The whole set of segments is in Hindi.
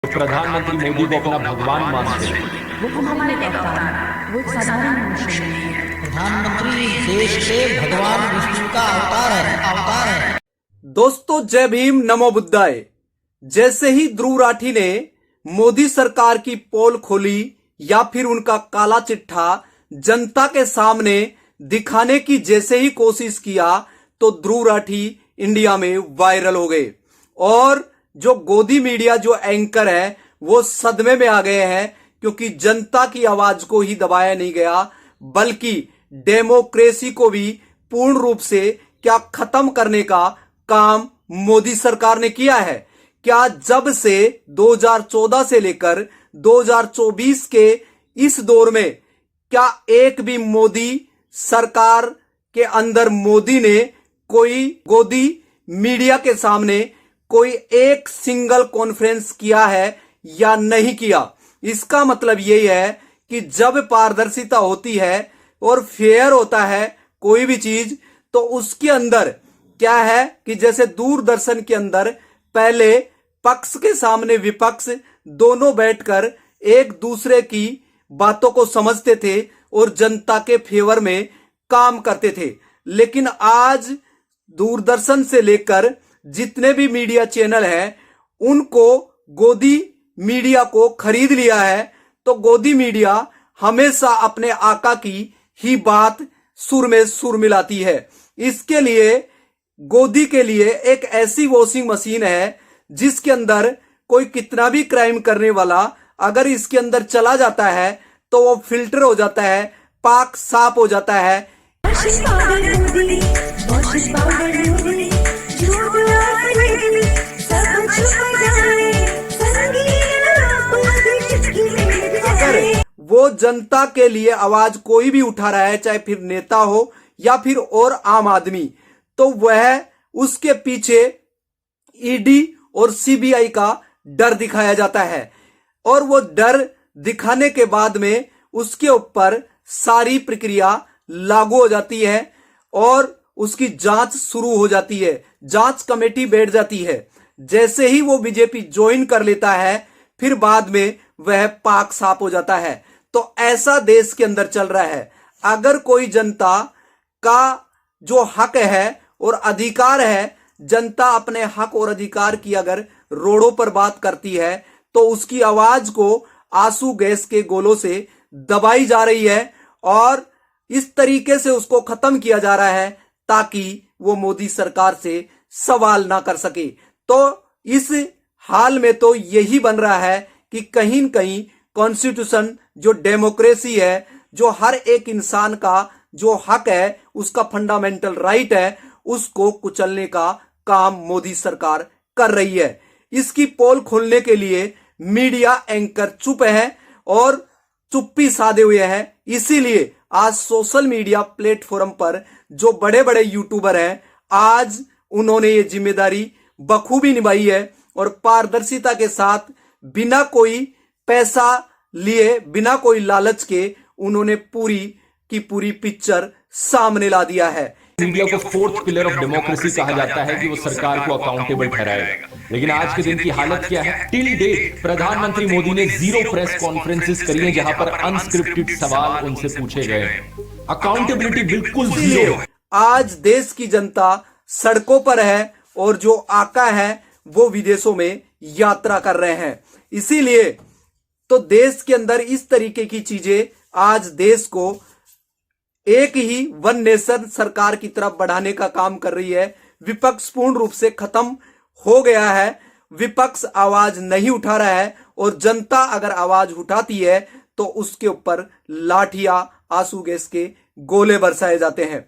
प्रधानमंत्री मोदी को अपना भगवान मानते हैं। वो हमारे कप्तान, वो एक साधारण मनुष्य नहीं है। प्रधानमंत्री देश के भगवान विष्णु का अवतार है। दोस्तों जय भीम, नमो बुद्धाय। जैसे ही ध्रुव राठी ने मोदी सरकार की पोल खोली या फिर उनका काला चिट्ठा जनता के सामने दिखाने की जैसे ही कोशिश किया तो ध्रुव राठी इंडिया में वायरल हो गए और जो गोदी मीडिया जो एंकर है वो सदमे में आ गए हैं, क्योंकि जनता की आवाज को ही दबाया नहीं गया बल्कि डेमोक्रेसी को भी पूर्ण रूप से क्या खत्म करने का काम मोदी सरकार ने किया है। क्या जब से 2014 से लेकर 2024 के इस दौर में क्या एक भी मोदी सरकार के अंदर मोदी ने कोई गोदी मीडिया के सामने कोई एक सिंगल कॉन्फ्रेंस किया है या नहीं किया? इसका मतलब यही है कि जब पारदर्शिता होती है और फेयर होता है कोई भी चीज, तो उसके अंदर क्या है कि जैसे दूरदर्शन के अंदर पहले पक्ष के सामने विपक्ष दोनों बैठकर एक दूसरे की बातों को समझते थे और जनता के फेवर में काम करते थे, लेकिन आज दूरदर्शन से लेकर जितने भी मीडिया चैनल हैं उनको गोदी मीडिया को खरीद लिया है। तो गोदी मीडिया हमेशा अपने आका की ही बात सुर में सुर मिलाती है। इसके लिए गोदी के लिए एक ऐसी वॉशिंग मशीन है जिसके अंदर कोई कितना भी क्राइम करने वाला अगर इसके अंदर चला जाता है तो वो फिल्टर हो जाता है, पाक साफ हो जाता है। अगर वो जनता के लिए आवाज कोई भी उठा रहा है, चाहे फिर नेता हो या फिर और आम आदमी, तो वह उसके पीछे ईडी और सीबीआई का डर दिखाया जाता है और वो डर दिखाने के बाद में उसके ऊपर सारी प्रक्रिया लागू हो जाती है और उसकी जांच शुरू हो जाती है, जांच कमेटी बैठ जाती है। जैसे ही वो बीजेपी ज्वाइन कर लेता है फिर बाद में वह पाक साफ हो जाता है। तो ऐसा देश के अंदर चल रहा है। अगर कोई जनता का जो हक है और अधिकार है, जनता अपने हक और अधिकार की अगर रोडों पर बात करती है तो उसकी आवाज को आंसू गैस के गोलों से दबाई जा रही है और इस तरीके से उसको खत्म किया जा रहा है ताकि वो मोदी सरकार से सवाल ना कर सके। तो इस हाल में तो यही बन रहा है कि कहीं न कहीं कॉन्स्टिट्यूशन जो डेमोक्रेसी है, जो हर एक इंसान का जो हक है, उसका फंडामेंटल राइट है, उसको कुचलने का काम मोदी सरकार कर रही है। इसकी पोल खोलने के लिए मीडिया एंकर चुप है और चुप्पी साधे हुए हैं। इसीलिए आज सोशल मीडिया प्लेटफॉर्म पर जो बड़े बड़े यूट्यूबर हैं, आज उन्होंने ये जिम्मेदारी बखूबी निभाई है और पारदर्शिता के साथ बिना कोई पैसा लिए, बिना कोई लालच के उन्होंने पूरी की पूरी पिक्चर सामने ला दिया है। मीडिया को फोर्थ पिलर ऑफ डेमोक्रेसी कहा जाता है कि वो सरकार को अकाउंटेबल ठहराएगा, लेकिन आज के दिन की हालत क्या है? टिल डेट प्रधानमंत्री मोदी ने 0 प्रेस कॉन्फ्रेंसेस करी हैं जहां पर अनस्क्रिप्टेड सवाल उनसे पूछे गए। अकाउंटेबिलिटी बिल्कुल जीरो। आज देश की जनता सड़कों पर है और जो आका है वो विदेशों में यात्रा कर रहे हैं। इसीलिए तो देश के अंदर इस तरीके की चीजें आज देश को एक ही वन नेशन सरकार की तरफ बढ़ाने का काम कर रही है। विपक्ष पूर्ण रूप से खत्म हो गया है, विपक्ष आवाज नहीं उठा रहा है और जनता अगर आवाज उठाती है तो उसके ऊपर लाठियां, आंसू गैस के गोले बरसाए जाते हैं।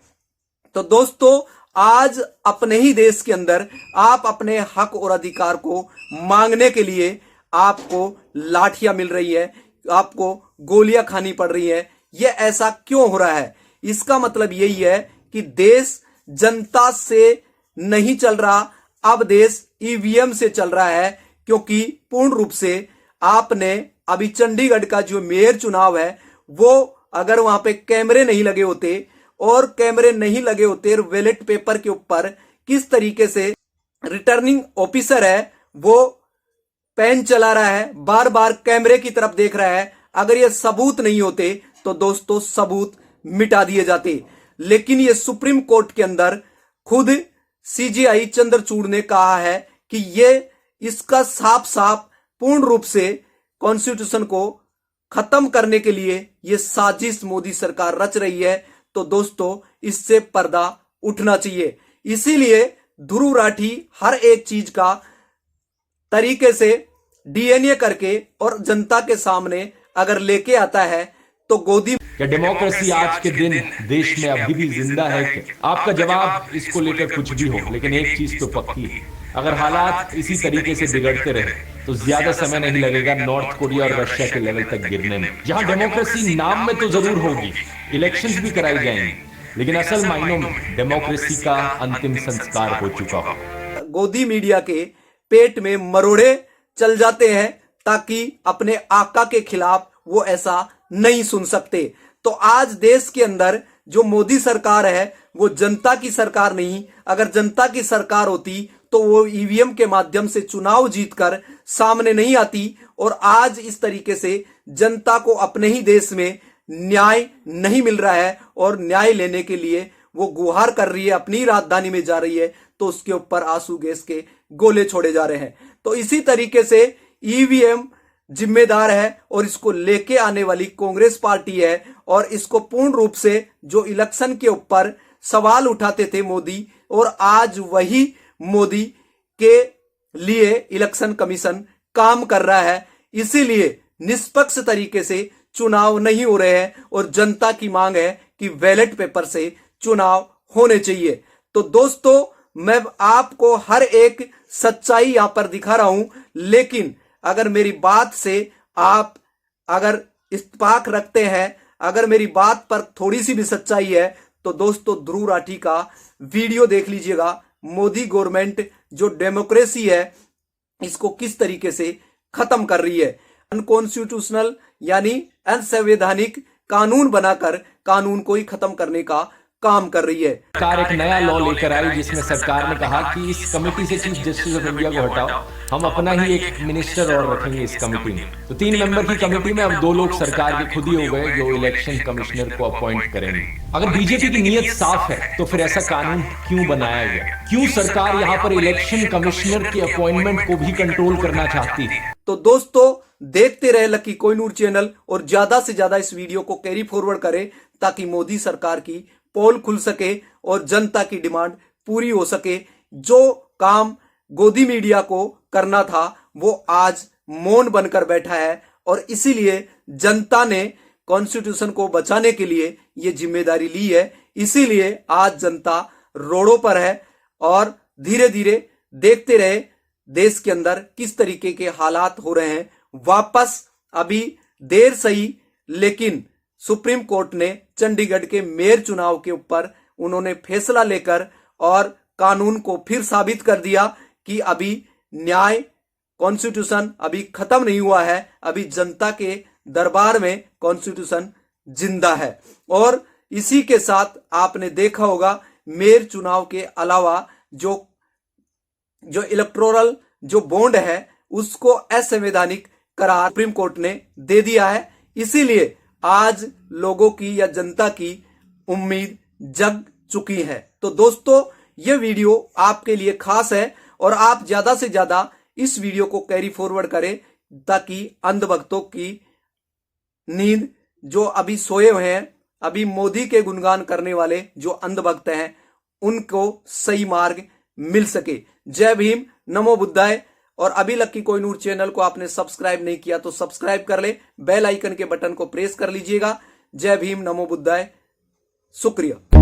तो दोस्तों आज अपने ही देश के अंदर आप अपने हक और अधिकार को मांगने के लिए आपको लाठियां मिल रही है, आपको गोलियां खानी पड़ रही है। यह ऐसा क्यों हो रहा है? इसका मतलब यही है कि देश जनता से नहीं चल रहा, अब देश ईवीएम से चल रहा है। क्योंकि पूर्ण रूप से आपने अभी चंडीगढ़ का जो मेयर चुनाव है वो अगर वहां पे कैमरे नहीं लगे होते और कैमरे नहीं लगे होते और बैलेट पेपर के ऊपर किस तरीके से रिटर्निंग ऑफिसर है वो पेन चला रहा है, बार बार कैमरे की तरफ देख रहा है। अगर ये सबूत नहीं होते तो दोस्तों सबूत मिटा दिए जाते। लेकिन ये सुप्रीम कोर्ट के अंदर खुद सीजेआई चंद्रचूड़ ने कहा है कि ये इसका साफ साफ पूर्ण रूप से कॉन्स्टिट्यूशन को खत्म करने के लिए ये साजिश मोदी सरकार रच रही है। तो दोस्तों इससे पर्दा उठना चाहिए। इसीलिए ध्रुव राठी हर एक चीज का तरीके से डीएनए करके और जनता के सामने अगर लेके आता है तो गोदी क्या डेमोक्रेसी आज के दिन देश में अभी भी जिंदा है क्या? आपका जवाब इसको लेकर कुछ भी हो, लेकिन एक चीज तो पक्की है, अगर हालात इसी तरीके से बिगड़ते रहे तो ज्यादा समय नहीं लगेगा नॉर्थ कोरिया और रशिया के लेवल तक गिरने में, जहां डेमोक्रेसी नाम में तो जरूर होगी, इलेक्शंस भी कराई जाएंगी, लेकिन असल मायनों में डेमोक्रेसी का अंतिम संस्कार हो चुका हो। गोदी मीडिया के पेट में मरोड़े चल जाते हैं ताकि अपने आका के खिलाफ वो ऐसा नहीं सुन सकते। तो आज देश के अंदर जो मोदी सरकार है वो जनता की सरकार नहीं, अगर जनता की सरकार होती तो वो ईवीएम के माध्यम से चुनाव जीतकर सामने नहीं आती। और आज इस तरीके से जनता को अपने ही देश में न्याय नहीं मिल रहा है और न्याय लेने के लिए वो गुहार कर रही है, अपनी राजधानी में जा रही है तो उसके ऊपर आंसू गैस के गोले छोड़े जा रहे हैं। तो इसी तरीके से ईवीएम जिम्मेदार है और इसको लेके आने वाली कांग्रेस पार्टी है। और इसको पूर्ण रूप से जो इलेक्शन के ऊपर सवाल उठाते थे मोदी, और आज वही मोदी के लिए इलेक्शन कमीशन काम कर रहा है। इसीलिए निष्पक्ष तरीके से चुनाव नहीं हो रहे हैं और जनता की मांग है कि बैलेट पेपर से चुनाव होने चाहिए। तो दोस्तों मैं आपको हर एक सच्चाई यहां पर दिखा रहा हूं, लेकिन अगर मेरी बात से आप अगर इत्तेफाक रखते हैं, अगर मेरी बात पर थोड़ी सी भी सच्चाई है तो दोस्तों ध्रुव राठी का वीडियो देख लीजिएगा। मोदी गवर्नमेंट जो डेमोक्रेसी है इसको किस तरीके से खत्म कर रही है। अनकॉन्स्टिट्यूशनल यानी असंवैधानिक कानून बनाकर कानून को ही खत्म करने का काम कर रही है। सरकार एक नया लॉ लेकर आई जिसमें सरकार ने कहा कि इस कमेटी से चीफ जस्टिस ऑफ इंडिया को हटाओ, हम अपना ही एक मिनिस्टर और रखेंगे इस कमेटी में। तो 3 मेंबर की कमेटी में अब 2 लोग सरकार के खुद ही हो गए जो इलेक्शन कमिश्नर को अपॉइंट करेंगे। अगर बीजेपी की नीयत साफ है तो फिर ऐसा कानून क्यों बनाया गया? क्यों सरकार यहाँ पर इलेक्शन कमिश्नर के अपॉइंटमेंट को भी कंट्रोल करना चाहती है? तो दोस्तों देखते रहे लकी कोहिनूर चैनल और ज्यादा से ज्यादा इस वीडियो को कैरी फॉरवर्ड करें ताकि मोदी सरकार की पोल खुल सके और जनता की डिमांड पूरी हो सके। जो काम गोदी मीडिया को करना था वो आज मौन बनकर बैठा है और इसीलिए जनता ने कॉन्स्टिट्यूशन को बचाने के लिए ये जिम्मेदारी ली है। इसीलिए आज जनता रोडों पर है और धीरे धीरे देखते रहे देश के अंदर किस तरीके के हालात हो रहे हैं। वापस अभी देर सही लेकिन सुप्रीम कोर्ट ने चंडीगढ़ के मेयर चुनाव के ऊपर उन्होंने फैसला लेकर और कानून को फिर साबित कर दिया कि अभी न्याय कॉन्स्टिट्यूशन अभी खत्म नहीं हुआ है, अभी जनता के दरबार में कॉन्स्टिट्यूशन जिंदा है। और इसी के साथ आपने देखा होगा मेयर चुनाव के अलावा जो इलेक्टोरल जो बॉन्ड है उसको असंवैधानिक करार सुप्रीम कोर्ट ने दे दिया है। इसीलिए आज लोगों की या जनता की उम्मीद जग चुकी है। तो दोस्तों ये वीडियो आपके लिए खास है और आप ज्यादा से ज्यादा इस वीडियो को कैरी फॉरवर्ड करें ताकि अंधभक्तों की नींद जो अभी सोए हुए हैं, अभी मोदी के गुणगान करने वाले जो अंधभक्त हैं उनको सही मार्ग मिल सके। जय भीम, नमो बुद्धाय। और अभी लकी कोहिनूर चैनल को आपने सब्सक्राइब नहीं किया तो सब्सक्राइब कर ले, बेल आइकन के बटन को प्रेस कर लीजिएगा। जय भीम, नमो बुद्धाय, शुक्रिया।